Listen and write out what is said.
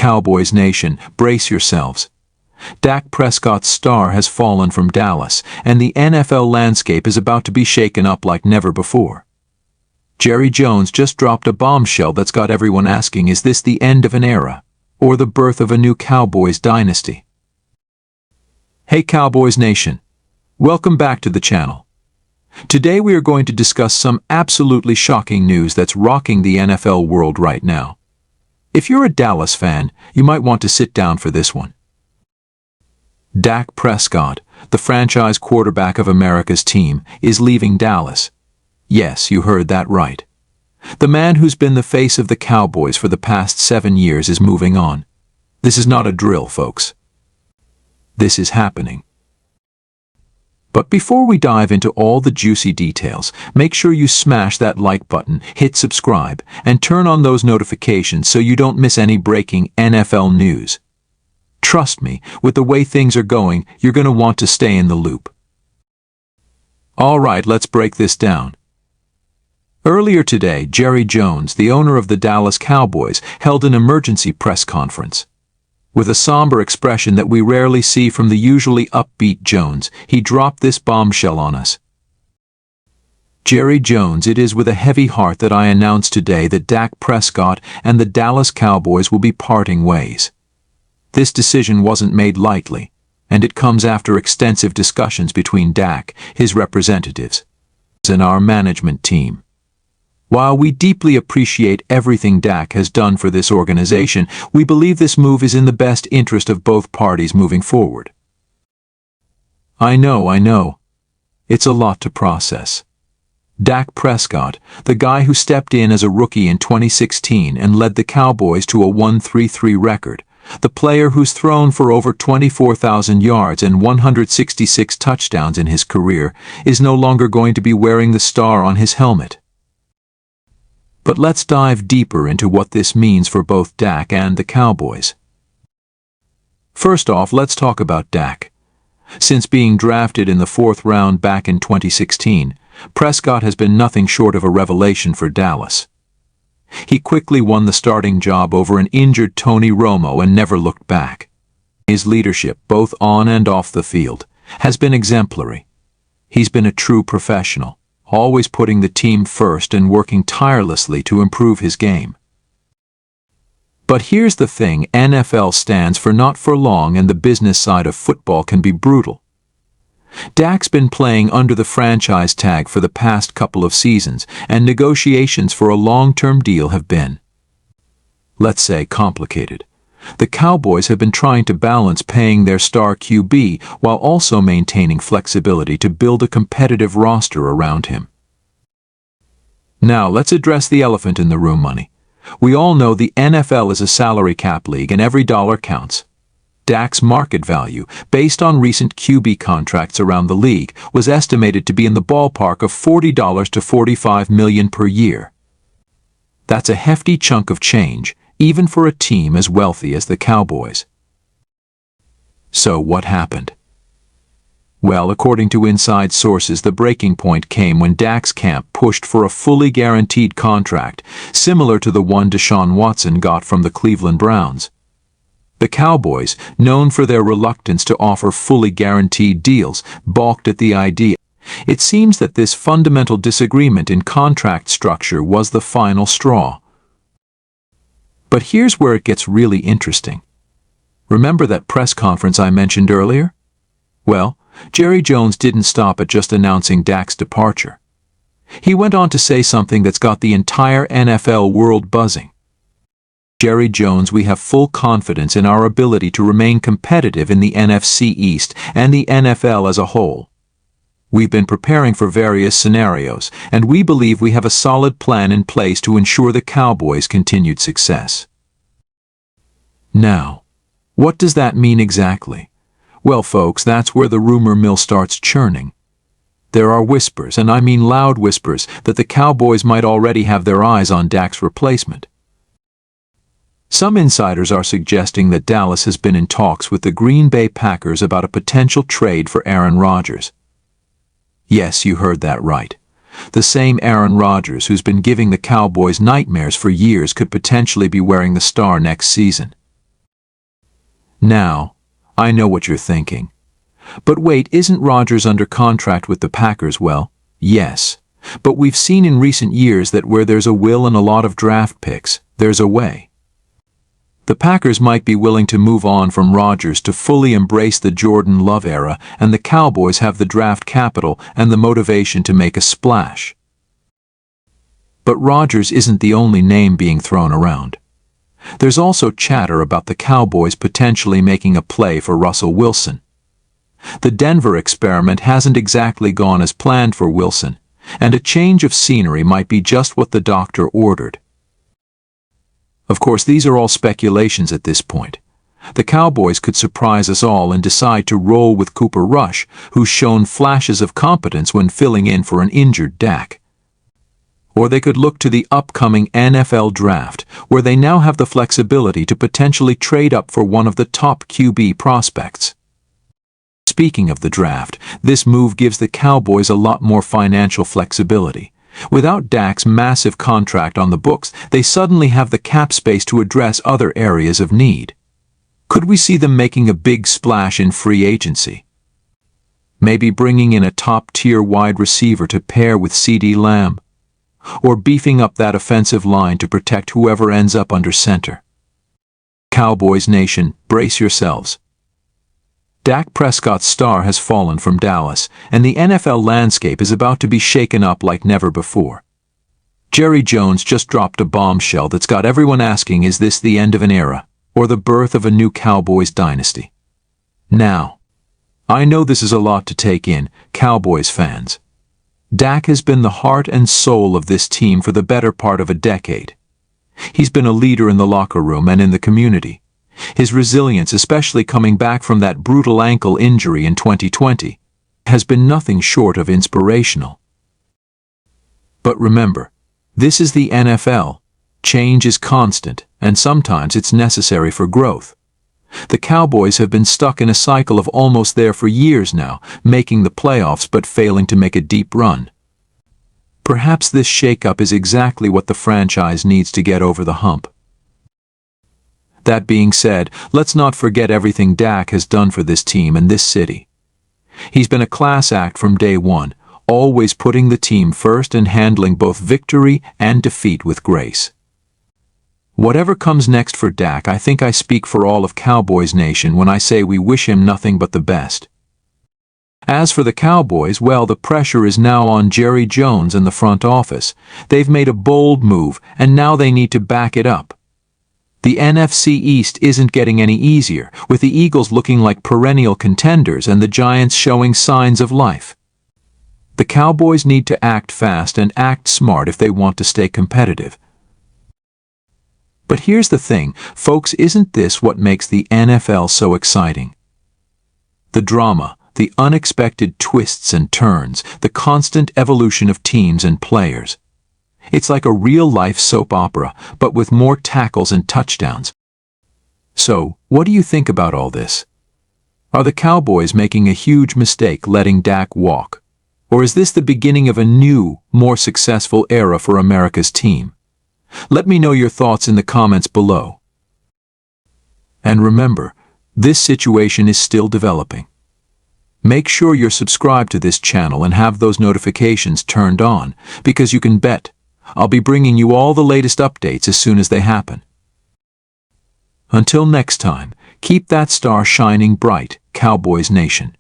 Cowboys Nation, brace yourselves. Dak Prescott's star has fallen from Dallas, and the NFL landscape is about to be shaken up like never before. Jerry Jones just dropped a bombshell that's got everyone asking, is this the end of an era, or the birth of a new Cowboys dynasty? Hey Cowboys Nation, welcome back to the channel. Today we are going to discuss some absolutely shocking news that's rocking the NFL world right now. If you're a Dallas fan, you might want to sit down for this one. Dak Prescott, the franchise quarterback of America's team, is leaving Dallas. Yes, you heard that right. The man who's been the face of the Cowboys for the past 7 years is moving on. This is not a drill, folks. This is happening. But before we dive into all the juicy details, make sure you smash that like button, hit subscribe, and turn on those notifications so you don't miss any breaking NFL news. Trust me, with the way things are going, you're going to want to stay in the loop. Alright, let's break this down. Earlier today, Jerry Jones, the owner of the Dallas Cowboys, held an emergency press conference. With a somber expression that we rarely see from the usually upbeat Jones, he dropped this bombshell on us. Jerry Jones, it is with a heavy heart that I announce today that Dak Prescott and the Dallas Cowboys will be parting ways. This decision wasn't made lightly, and it comes after extensive discussions between Dak, his representatives, and our management team. While we deeply appreciate everything Dak has done for this organization, we believe this move is in the best interest of both parties moving forward. I know. It's a lot to process. Dak Prescott, the guy who stepped in as a rookie in 2016 and led the Cowboys to a 1-3-3 record, the player who's thrown for over 24,000 yards and 166 touchdowns in his career, is no longer going to be wearing the star on his helmet. But let's dive deeper into what this means for both Dak and the Cowboys. First off, let's talk about Dak. Since being drafted in the 4th round back in 2016, Prescott has been nothing short of a revelation for Dallas. He quickly won the starting job over an injured Tony Romo and never looked back. His leadership, both on and off the field, has been exemplary. He's been a true professional, always putting the team first and working tirelessly to improve his game. But here's the thing, NFL stands for not for long, and the business side of football can be brutal. Dak's been playing under the franchise tag for the past couple of seasons, and negotiations for a long-term deal have been, let's say, complicated. The Cowboys have been trying to balance paying their star QB while also maintaining flexibility to build a competitive roster around him. Now let's address the elephant in the room, money. We all know the NFL is a salary cap league and every dollar counts. Dak's market value, based on recent QB contracts around the league, was estimated to be in the ballpark of $40 to $45 million per year. That's a hefty chunk of change, even for a team as wealthy as the Cowboys. So what happened? Well, according to inside sources, the breaking point came when Dak's camp pushed for a fully guaranteed contract, similar to the one Deshaun Watson got from the Cleveland Browns. The Cowboys, known for their reluctance to offer fully guaranteed deals, balked at the idea. It seems that this fundamental disagreement in contract structure was the final straw. But here's where it gets really interesting. Remember that press conference I mentioned earlier? Well, Jerry Jones didn't stop at just announcing Dak's departure. He went on to say something that's got the entire NFL world buzzing. Jerry Jones, we have full confidence in our ability to remain competitive in the NFC East and the NFL as a whole. We've been preparing for various scenarios, and we believe we have a solid plan in place to ensure the Cowboys' continued success. Now, what does that mean exactly? Well, folks, that's where the rumor mill starts churning. There are whispers, and I mean loud whispers, that the Cowboys might already have their eyes on Dak's replacement. Some insiders are suggesting that Dallas has been in talks with the Green Bay Packers about a potential trade for Aaron Rodgers. Yes, you heard that right. The same Aaron Rodgers who's been giving the Cowboys nightmares for years could potentially be wearing the star next season. Now, I know what you're thinking. But wait, isn't Rodgers under contract with the Packers? Well, yes. But we've seen in recent years that where there's a will and a lot of draft picks, there's a way. The Packers might be willing to move on from Rodgers to fully embrace the Jordan Love era, and the Cowboys have the draft capital and the motivation to make a splash. But Rodgers isn't the only name being thrown around. There's also chatter about the Cowboys potentially making a play for Russell Wilson. The Denver experiment hasn't exactly gone as planned for Wilson, and a change of scenery might be just what the doctor ordered. Of course, these are all speculations at this point. The Cowboys could surprise us all and decide to roll with Cooper Rush, who's shown flashes of competence when filling in for an injured Dak. Or they could look to the upcoming NFL draft, where they now have the flexibility to potentially trade up for one of the top QB prospects. Speaking of the draft, this move gives the Cowboys a lot more financial flexibility. Without Dak's massive contract on the books, they suddenly have the cap space to address other areas of need. Could we see them making a big splash in free agency? Maybe bringing in a top-tier wide receiver to pair with CeeDee Lamb? Or beefing up that offensive line to protect whoever ends up under center? Cowboys Nation, brace yourselves. Dak Prescott's star has fallen from Dallas, and the NFL landscape is about to be shaken up like never before. Jerry Jones just dropped a bombshell that's got everyone asking, is this the end of an era, or the birth of a new Cowboys dynasty? Now, I know this is a lot to take in, Cowboys fans. Dak has been the heart and soul of this team for the better part of a decade. He's been a leader in the locker room and in the community. His resilience, especially coming back from that brutal ankle injury in 2020, has been nothing short of inspirational. But remember, this is the NFL. Change is constant, and sometimes it's necessary for growth. The Cowboys have been stuck in a cycle of almost there for years now, making the playoffs but failing to make a deep run. Perhaps this shakeup is exactly what the franchise needs to get over the hump. That being said, let's not forget everything Dak has done for this team and this city. He's been a class act from day one, always putting the team first and handling both victory and defeat with grace. Whatever comes next for Dak, I think I speak for all of Cowboys Nation when I say we wish him nothing but the best. As for the Cowboys, well, the pressure is now on Jerry Jones and the front office. They've made a bold move, and now they need to back it up. The NFC East isn't getting any easier, with the Eagles looking like perennial contenders and the Giants showing signs of life. The Cowboys need to act fast and act smart if they want to stay competitive. But here's the thing, folks, isn't this what makes the NFL so exciting? The drama, the unexpected twists and turns, the constant evolution of teams and players. It's like a real-life soap opera, but with more tackles and touchdowns. So, what do you think about all this? Are the Cowboys making a huge mistake letting Dak walk? Or is this the beginning of a new, more successful era for America's team? Let me know your thoughts in the comments below. And remember, this situation is still developing. Make sure you're subscribed to this channel and have those notifications turned on, because you can bet I'll be bringing you all the latest updates as soon as they happen. Until next time, keep that star shining bright, Cowboys Nation.